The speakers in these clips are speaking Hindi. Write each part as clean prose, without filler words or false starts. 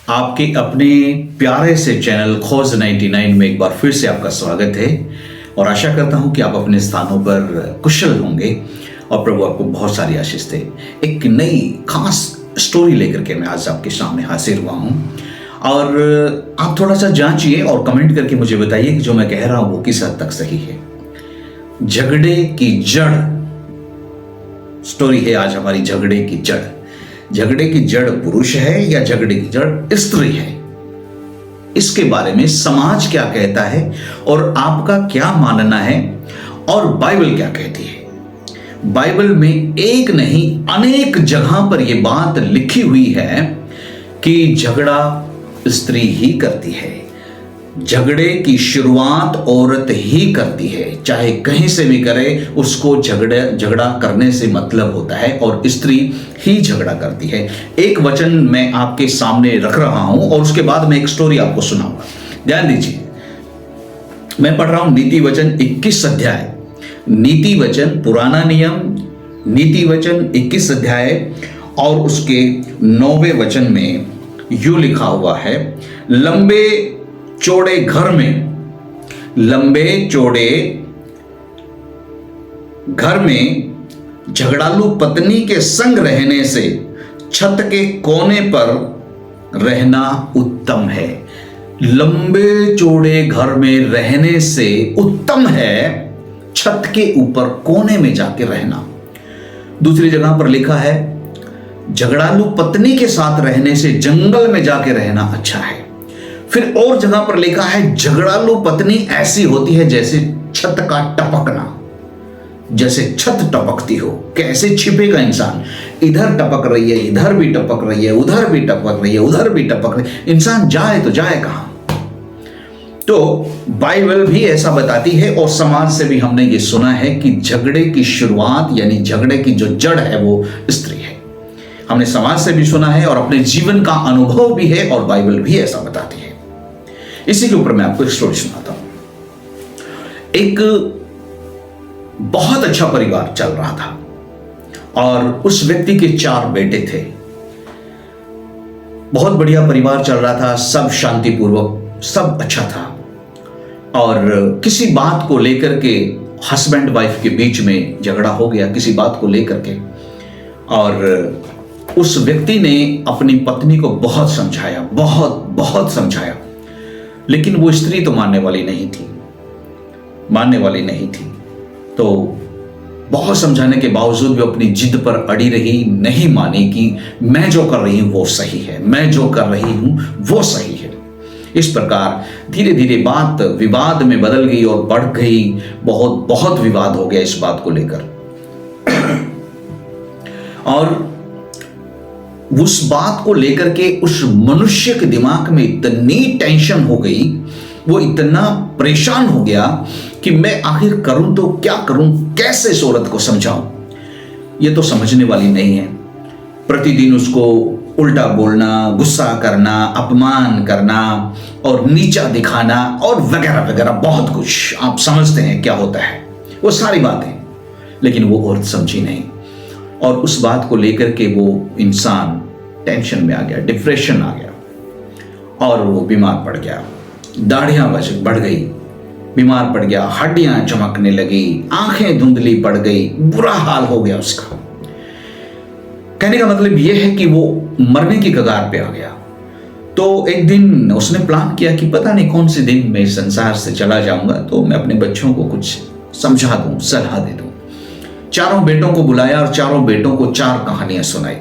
आपके अपने प्यारे से चैनल खोज 99 में एक बार फिर से आपका स्वागत है और आशा करता हूं कि आप अपने स्थानों पर कुशल होंगे और प्रभु आपको बहुत सारी आशीष दे। एक नई खास स्टोरी लेकर के मैं आज आपके सामने हाजिर हुआ हूं और आप थोड़ा सा जांचिए और कमेंट करके मुझे बताइए कि जो मैं कह रहा हूं वो किस हद तक सही है। झगड़े की जड़ स्टोरी है आज हमारी। झगड़े की जड़, झगड़े की जड़ पुरुष है या झगड़े की जड़ स्त्री है, इसके बारे में समाज क्या कहता है और आपका क्या मानना है और बाइबल क्या कहती है। बाइबल में एक नहीं अनेक जगह पर यह बात लिखी हुई है कि झगड़ा स्त्री ही करती है, झगड़े की शुरुआत औरत ही करती है, चाहे कहीं से भी करे उसको झगड़ा करने से मतलब होता है और स्त्री ही झगड़ा करती है। एक वचन मैं आपके सामने रख रहा हूं और उसके बाद मैं एक स्टोरी आपको सुनाऊंगा। ध्यान दीजिए, मैं पढ़ रहा हूं नीति वचन 21 अध्याय। नीति वचन पुराना नियम, नीति वचन 21 अध्याय और उसके 9वें वचन में यूं लिखा हुआ है, लंबे चौड़े घर में, लंबे चौड़े घर में झगड़ालू पत्नी के संग रहने से छत के कोने पर रहना उत्तम है। लंबे चौड़े घर में रहने से उत्तम है छत के ऊपर कोने में जाके रहना। दूसरी जगह पर लिखा है, झगड़ालू पत्नी के साथ रहने से जंगल में जाके रहना अच्छा है। फिर और जगह पर लिखा है, झगड़ालू पत्नी ऐसी होती है जैसे छत का टपकना, जैसे छत टपकती हो। कैसे छिपेगा इंसान, इधर टपक रही है, इधर भी टपक रही है, उधर भी टपक रही है, उधर भी टपक रही है, इंसान जाए तो जाए कहां। तो बाइबल भी ऐसा बताती है और समाज से भी हमने ये सुना है कि झगड़े की शुरुआत यानी झगड़े की जो जड़ है वो स्त्री है। हमने समाज से भी सुना है और अपने जीवन का अनुभव भी है और बाइबल भी ऐसा बताती है। इसी के ऊपर मैं आपको एक स्टोरी सुनाता हूं। एक बहुत अच्छा परिवार चल रहा था और उस व्यक्ति के 4 बेटे थे। बहुत बढ़िया परिवार चल रहा था, सब शांतिपूर्वक, सब अच्छा था और किसी बात को लेकर के हस्बैंड वाइफ के बीच में झगड़ा हो गया, किसी बात को लेकर के, और उस व्यक्ति ने अपनी पत्नी को बहुत समझाया, बहुत समझाया, लेकिन वो स्त्री तो मानने वाली नहीं थी। तो बहुत समझाने के बावजूद भी अपनी जिद पर अड़ी रही, नहीं मानी कि मैं जो कर रही हूं वो सही है, मैं जो कर रही हूं वो सही है। इस प्रकार धीरे धीरे बात विवाद में बदल गई और बढ़ गई। बहुत विवाद हो गया इस बात को लेकर और उस बात को लेकर के उस मनुष्य के दिमाग में इतनी टेंशन हो गई, वो इतना परेशान हो गया कि मैं आखिर करूं तो क्या करूं, कैसे इस औरत को समझाऊं। ये तो समझने वाली नहीं है। प्रतिदिन उसको उल्टा बोलना, गुस्सा करना, अपमान करना और नीचा दिखाना और वगैरह वगैरह, बहुत कुछ आप समझते हैं क्या होता है वो सारी बातें। लेकिन वो औरत समझी नहीं और उस बात को लेकर के वो इंसान टेंशन में आ गया, डिप्रेशन आ गया और वो बीमार पड़ गया। दाढ़ियां बढ़ गई, बीमार पड़ गया, हड्डियां चमकने लगी, आंखें धुंधली पड़ गई, बुरा हाल हो गया उसका। कहने का मतलब यह है कि वो मरने की कगार पे आ गया। तो एक दिन उसने प्लान किया कि पता नहीं कौन से दिन मैं संसार से चला जाऊंगा, तो मैं अपने बच्चों को कुछ समझा दूं, सलाह दे दूं। 4 बेटों को बुलाया और 4 बेटों को 4 कहानियां सुनाई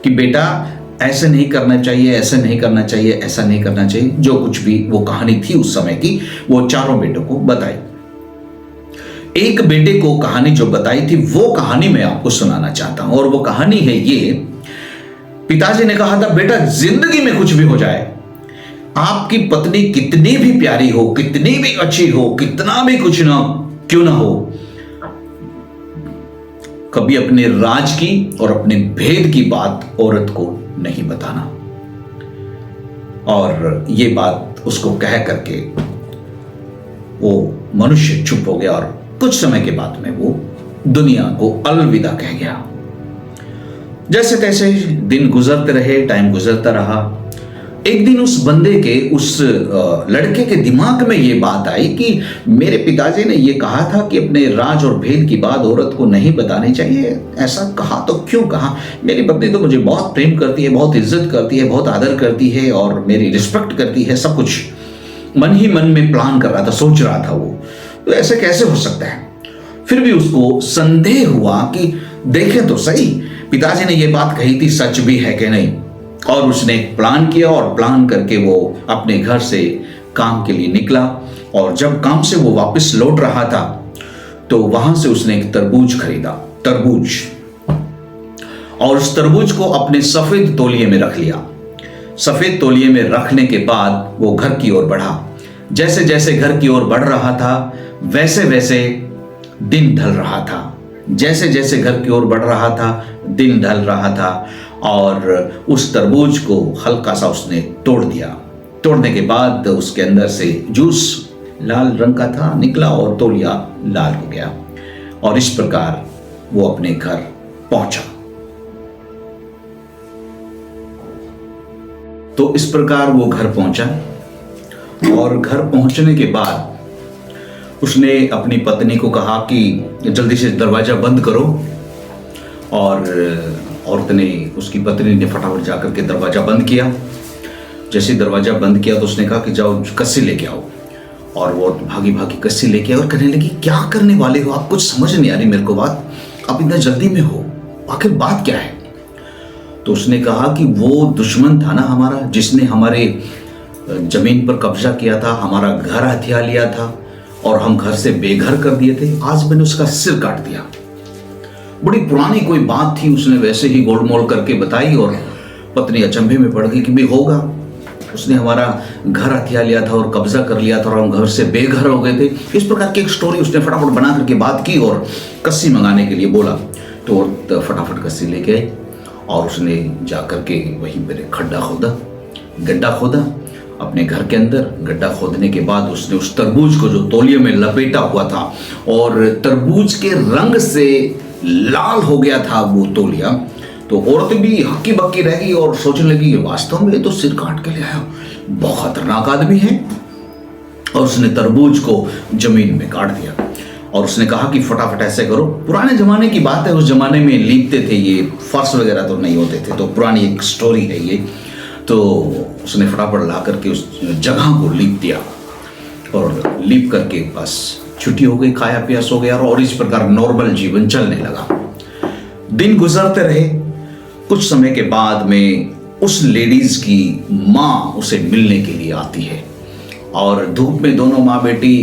कि बेटा ऐसे नहीं करना चाहिए, ऐसे नहीं करना चाहिए, ऐसा नहीं करना चाहिए। जो कुछ भी वो कहानी थी उस समय की, वो 4 बेटों को बताई। एक बेटे को कहानी जो बताई थी वो कहानी मैं आपको सुनाना चाहता हूं और वो कहानी है ये। पिताजी ने कहा था, बेटा जिंदगी में कुछ भी हो जाए, आपकी पत्नी कितनी भी प्यारी हो, कितनी भी अच्छी हो, कितना भी कुछ ना क्यों ना हो, कभी अपने राज की और अपने भेद की बात औरत को नहीं बताना। और ये बात उसको कह करके वो मनुष्य चुप हो गया और कुछ समय के बाद में वो दुनिया को अलविदा कह गया। जैसे तैसे दिन गुजरते रहे, टाइम गुजरता रहा एक दिन उस बंदे के उस लड़के के दिमाग में ये बात आई कि मेरे पिताजी ने ये कहा था कि अपने राज और भेद की बात औरत को नहीं बतानी चाहिए। ऐसा कहा तो क्यों कहा? मेरी पत्नी तो मुझे बहुत प्रेम करती है, बहुत इज्जत करती है, बहुत आदर करती है और मेरी रिस्पेक्ट करती है। सब कुछ मन ही मन में प्लान कर रहा था, सोच रहा था वो। तो ऐसे कैसे हो सकता है? फिर भी उसको संदेह हुआ कि देखें तो सही पिताजी ने ये बात कही थी सच भी है कि नहीं। और उसने प्लान किया और प्लान करके वो अपने घर से काम के लिए निकला। और जब काम से वो वापस लौट रहा था तो वहां से उसने एक तरबूज खरीदा, तरबूज, और उस तरबूज को अपने सफेद तौलिए में रख लिया। सफेद तौलिए में रखने के बाद वो घर की ओर बढ़ा। जैसे जैसे घर की ओर बढ़ रहा था वैसे वैसे दिन ढल रहा था। जैसे जैसे घर की ओर बढ़ रहा था दिन ढल रहा था और उस तरबूज को हल्का सा उसने तोड़ दिया। तोड़ने के बाद उसके अंदर से जूस लाल रंग का था निकला और तौलिया लाल हो गया। और इस प्रकार वो अपने घर पहुंचा। तो इस प्रकार वो घर पहुंचा और घर पहुंचने के बाद उसने अपनी पत्नी को कहा कि जल्दी से दरवाजा बंद करो। और औरत ने, उसकी पत्नी ने फटाफट जाकर के दरवाजा बंद किया। जैसे दरवाजा बंद किया तो उसने कहा कि जाओ कस्सी लेके आओ। और वो भागी भागी कस्सी लेके आई और कहने लगी क्या करने वाले हो आप? कुछ समझ नहीं आ रही मेरे को बात, आप इतना जल्दी में हो, आखिर बात क्या है? तो उसने कहा कि वो दुश्मन था ना हमारा, जिसने हमारे जमीन पर कब्जा किया था, हमारा घर हथिया लिया था और हम घर से बेघर कर दिए थे। आज मैंने उसका सिर काट दिया। बड़ी पुरानी कोई बात थी, उसने वैसे ही गोलमोल करके बताई और पत्नी अचंभे में पड़ गई कि भाई होगा, उसने हमारा घर हथिया लिया था और कब्जा कर लिया था और हम घर से बेघर हो गए थे। इस प्रकार की एक स्टोरी उसने फटाफट बना करके बात की और कस्सी मंगाने के लिए बोला। तो फटाफट कस्सी लेके आई और उसने जाकर के वहीं पर खड्डा खोदा, गड्ढा खोदा अपने घर के अंदर। गड्ढा खोदने के बाद उसने उस तरबूज को जो तौलिए में लपेटा हुआ था और तरबूज के रंग से लाल हो गया था वो तौलिया, तो औरत भी हक्की बक्की रह गई और सोचने लगी वास्तव में तो सिर काट के ले आया, बहुत खतरनाक आदमी है। और उसने तरबूज को जमीन में काट दिया और उसने कहा कि फटाफट ऐसे करो। पुराने जमाने की बात है, उस जमाने में लीपते थे, ये फर्श वगैरह तो नहीं होते थे, तो पुरानी एक स्टोरी है ये। तो उसने फटाफट ला करके उस जगह को लीप दिया और लीप करके बस छुट्टी हो गई, खाया पिया सो गया और इस प्रकार नॉर्मल जीवन चलने लगा। दिन गुजरते रहे। कुछ समय के बाद में उस लेडीज की माँ उसे मिलने के लिए आती है और धूप में दोनों माँ बेटी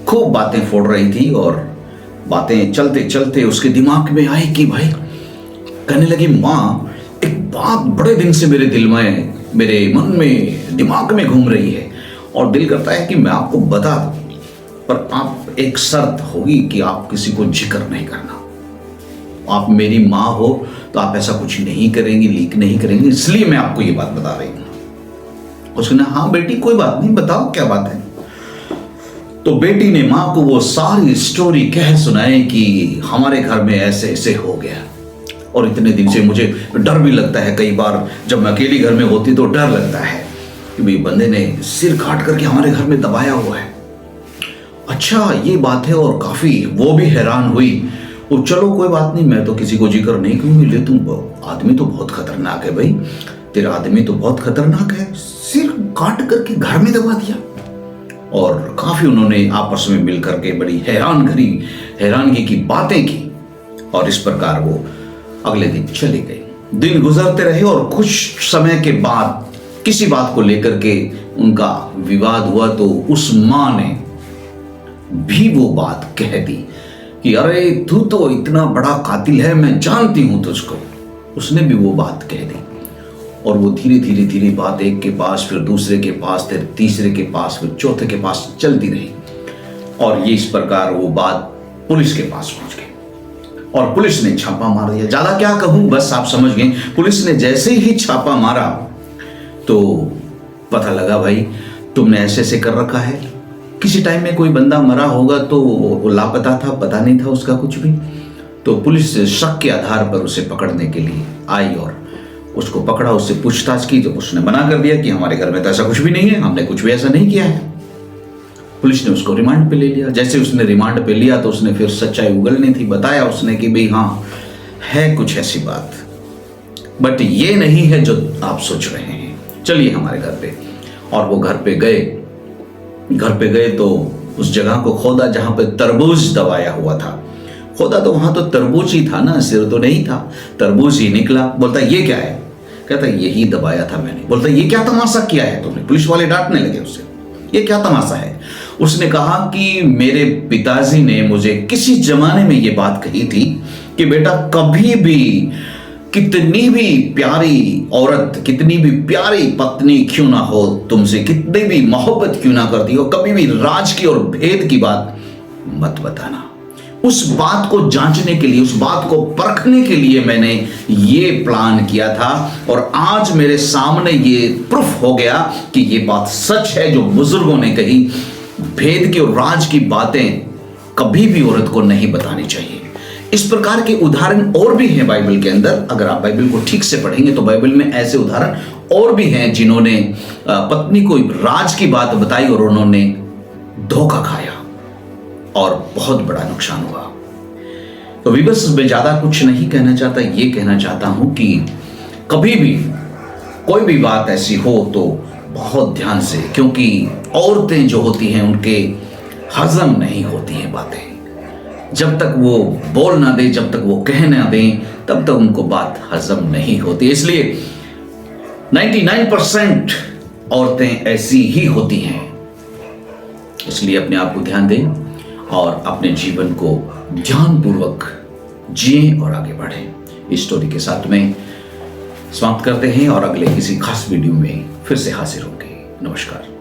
खूब बातें फोड़ रही थी और बातें चलते चलते उसके दिमाग में आई कि भाई, कहने लगी माँ एक बात बड़े दिन से मेरे दिल में, मेरे मन में, दिमाग में घूम रही है और दिल करता है कि मैं आपको बता दूं, पर आप एक शर्त होगी कि आप किसी को जिक्र नहीं करना। आप मेरी माँ हो तो आप ऐसा कुछ नहीं करेंगी, लीक नहीं करेंगी, इसलिए मैं आपको ये बात बता रही हूँ। उसने हाँ बेटी कोई बात नहीं, बताओ क्या बात है। तो बेटी ने माँ को वो सारी स्टोरी कह सुनाई कि हमारे घर में ऐसे ऐसे हो गया और इतने दिन से मुझे डर भी लगता है, कई बार जब मैं अकेली घर में होती तो डर लगता है कि भाई बंदे ने सिर काट करके हमारे घर में दबाया हुआ है। अच्छा ये बात है, और काफी वो भी हैरान हुई। और चलो कोई बात नहीं, मैं तो किसी को जिक्र नहीं करूंगी, ले तुम आदमी तो बहुत खतरनाक है भाई, तेरा आदमी तो बहुत खतरनाक है, सिर काट करके घर में दबा दिया। और काफी उन्होंने आपस में मिल करके बड़ी हैरानगी की बातें की और इस प्रकार वो अगले दिन चले गए। दिन गुजरते रहे और कुछ समय के बाद किसी बात को लेकर के उनका विवाद हुआ तो उस माँ ने भी वो बात कह दी कि अरे तू तो इतना बड़ा कातिल है, मैं जानती हूं तुझको। उसने भी वो बात कह दी और वो धीरे बात एक के पास, फिर दूसरे के पास, फिर तीसरे के पास, फिर चौथे के पास चलती रही और ये इस प्रकार वो बात पुलिस के पास पहुंच गई और पुलिस ने छापा मार दिया। ज्यादा क्या कहूं, बस आप समझ गए। पुलिस ने जैसे ही छापा मारा तो पता लगा भाई तुमने ऐसे ऐसे कर रखा है। किसी टाइम में कोई बंदा मरा होगा तो वो लापता था, पता नहीं था उसका कुछ भी। तो पुलिस शक के आधार पर उसे पकड़ने के लिए आई और उसको पकड़ा, उससे पूछताछ की। जब उसने मना कर दिया कि हमारे घर में तो ऐसा कुछ भी नहीं है, हमने कुछ भी ऐसा नहीं किया है, पुलिस ने उसको रिमांड पे ले लिया। जैसे उसने रिमांड पे लिया तो उसने फिर सच्चाई उगलनी थी, बताया उसने कि भाई हाँ है कुछ ऐसी बात, बट ये नहीं है जो आप सोच रहे हैं, चलिए हमारे घर पे। और वो घर पे गए तो उस जगह को खोदा जहां पे तरबूज दबाया हुआ था। खोदा तो वहां तो तरबूज ही था ना, सिर तो नहीं था, तरबूज ही निकला। बोलता ये क्या है? कहता यही दबाया था मैंने। बोलता ये क्या तमाशा किया है तुमने? पुलिस वाले डांटने लगे उससे, ये क्या तमाशा है? उसने कहा कि मेरे पिताजी ने मुझे किसी जमाने में ये बात कही थी कि बेटा कभी भी कितनी भी प्यारी औरत, कितनी भी प्यारी पत्नी क्यों ना हो तुमसे, कितनी भी मोहब्बत क्यों ना करती हो, कभी भी राज की और भेद की बात मत बताना। उस बात को जांचने के लिए, उस बात को परखने के लिए मैंने ये प्लान किया था, और आज मेरे सामने ये प्रूफ हो गया कि ये बात सच है जो बुजुर्गों ने कही, भेद की और राज की बातें कभी भी औरत को नहीं बतानी चाहिए। इस प्रकार के उदाहरण और भी हैं बाइबल के अंदर। अगर आप बाइबल को ठीक से पढ़ेंगे तो बाइबल में ऐसे उदाहरण और भी हैं जिन्होंने पत्नी को राज की बात बताई और उन्होंने धोखा खाया और बहुत बड़ा नुकसान हुआ। तो बस मैं ज्यादा कुछ नहीं कहना चाहता, ये कहना चाहता हूं कि कभी भी कोई भी बात ऐसी हो तो बहुत ध्यान से, क्योंकि औरतें जो होती हैं उनके हजम नहीं होती हैं बातें। जब तक वो बोल ना दे, जब तक वो कह ना दें, तब तक उनको बात हजम नहीं होती। इसलिए 99% औरतें ऐसी ही होती हैं। इसलिए अपने आप को ध्यान दें और अपने जीवन को ध्यानपूर्वक जिएं और आगे बढ़ें। इस स्टोरी के साथ में समाप्त करते हैं और अगले किसी खास वीडियो में फिर से हाजिर होंगे। नमस्कार।